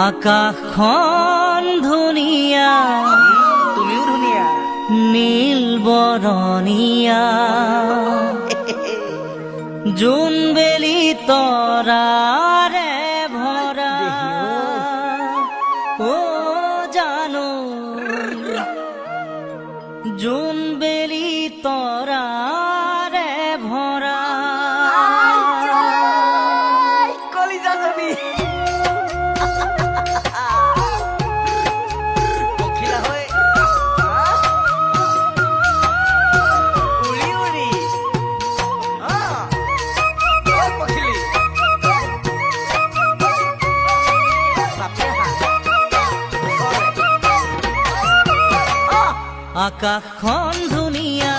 আকাশখন ধুনীয়া, তুমিও ধুনীয়া, নীল বৰণীয়া, জোনবেলি তৰাৰে ভৰা। ও জানো জোনবেলি তৰাৰে ভৰা। কলিজা জনী পখিলা হৈ উৰি উৰি পখিলি আকাশখন ধুনীয়া,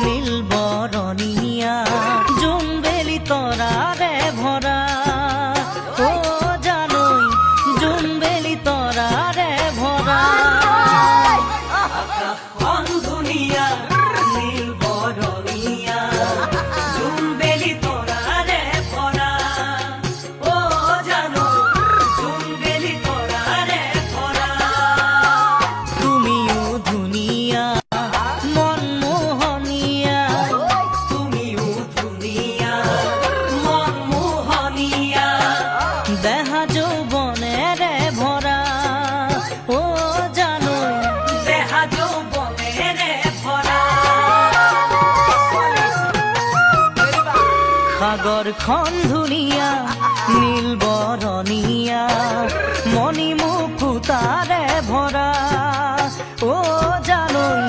নীল বৰণীয়া, জোনবেলি তৰাৰে ভৰা। ও জানৈ জোনবেলি তৰাৰে ভৰা। আকাশখন ধুনীয়া, নীল বৰণীয়া, জোনবেলি তৰাৰে ভৰা। ও জানৈ জোনবেলি তৰাৰে ভৰা। তুমিও ধুনীয়া, মনমোহনীয়া, তুমিও ধুনীয়া, মনমোহনীয়া, দেহা যৌৱনেৰে ভৰা। ও জানৈ দেহা যৌৱনেৰে ভৰা। সাগৰখন ধুনীয়া, নীল বৰণীয়া, মণিমুকুতাৰে ভৰা। ও জানৈ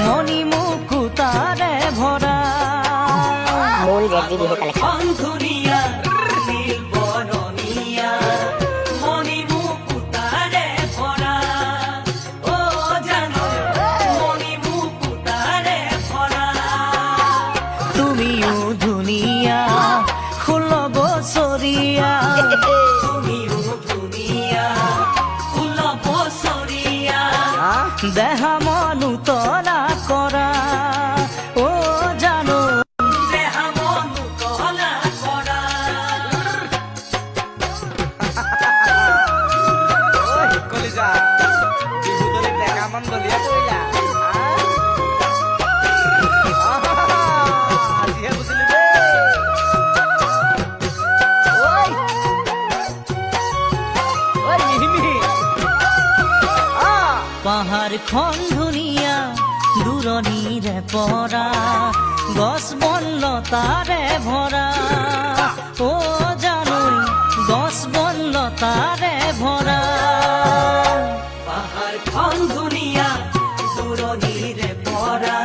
মণিমুকুতাৰে ভৰা। মূল জেডজি বিহু কালেকশ্যন। সাগৰখন ধুনীয়া, নীল বৰণীয়া, মণিমুকুতাৰে ভৰা। ও জানৈ মণিমুকুতাৰে ভৰা। তুমিও ধুনীয়া, 16 বছৰীয়া, তুমিও ধুনীয়া, 16 বছৰীয়া, দেহা মন উতলা কৰা। ও জানো দেহা মন উতলা কৰা। কলিজা বিহু দলি টেকামান দলিয়া কৰিলা। আজিহে বুজিলি দেই। ঐ মিহি পাহাৰখন ধুনীয়া, দূৰণিৰে পৰা, গছ বন লতাৰে ভৰা। ও জানৈ গছ বন লতাৰে ভৰা। পাহাৰখন ধুনীয়া, দূৰণিৰে পৰা,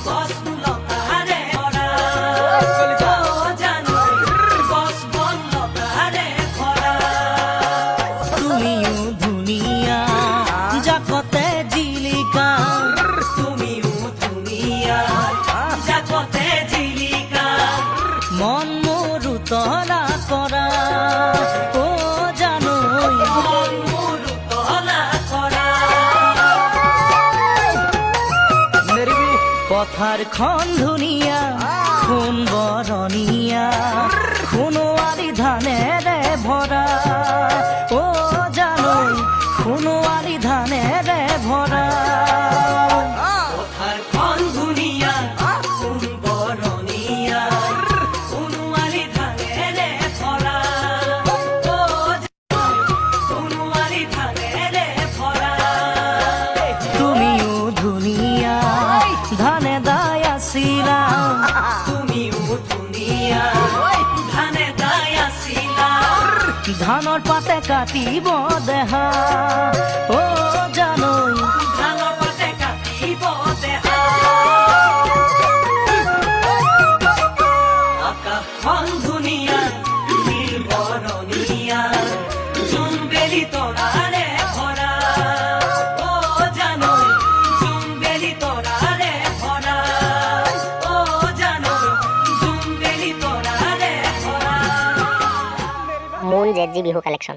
গছ লতাৰে ভৰা। ও জানৈ গছ বন লতাৰে ভৰা। তুমিও ধুনীয়া, জাকতে জিলিকা, তুমিও ধুনীয়া, জাকতে জিলিকা, মন মোৰ উতলা কৰা। ও জানৈ মন মোৰ উতলা কৰা। নেৰিবি পথাৰখন ধুনীয়া, সোণ বৰণীয়া, সোণোৱালী ধানেৰে ভৰা। ও জানৈ সোণোৱালী ধানেৰে ভৰা। পথাৰখন ধুনীয়া, সোণ বৰণীয়া, সোণোৱালী ধানেৰে ভৰা। ও জানৈ সোণোৱালী ধানেৰে ভৰা। তুমিও ধুনীয়া, ধানে দাই আছিলা, তুমিও ধুনীয়া, ধানে দাই আছিলা, ধানৰ পাতে কাটিব দেহা। ও জানৈ ধানৰ পাতে কাটিব দেহা। আকাশখন ধুনীয়া, নীল বৰণীয়া, জোনবেলি তৰাৰে ভৰা। ও জানৈ জোনবেলি তৰাৰে ভৰা। ও জানৈ জোনবেলি তৰাৰে ভৰা। মূল জেডজি বিহু কালেকশ্যন।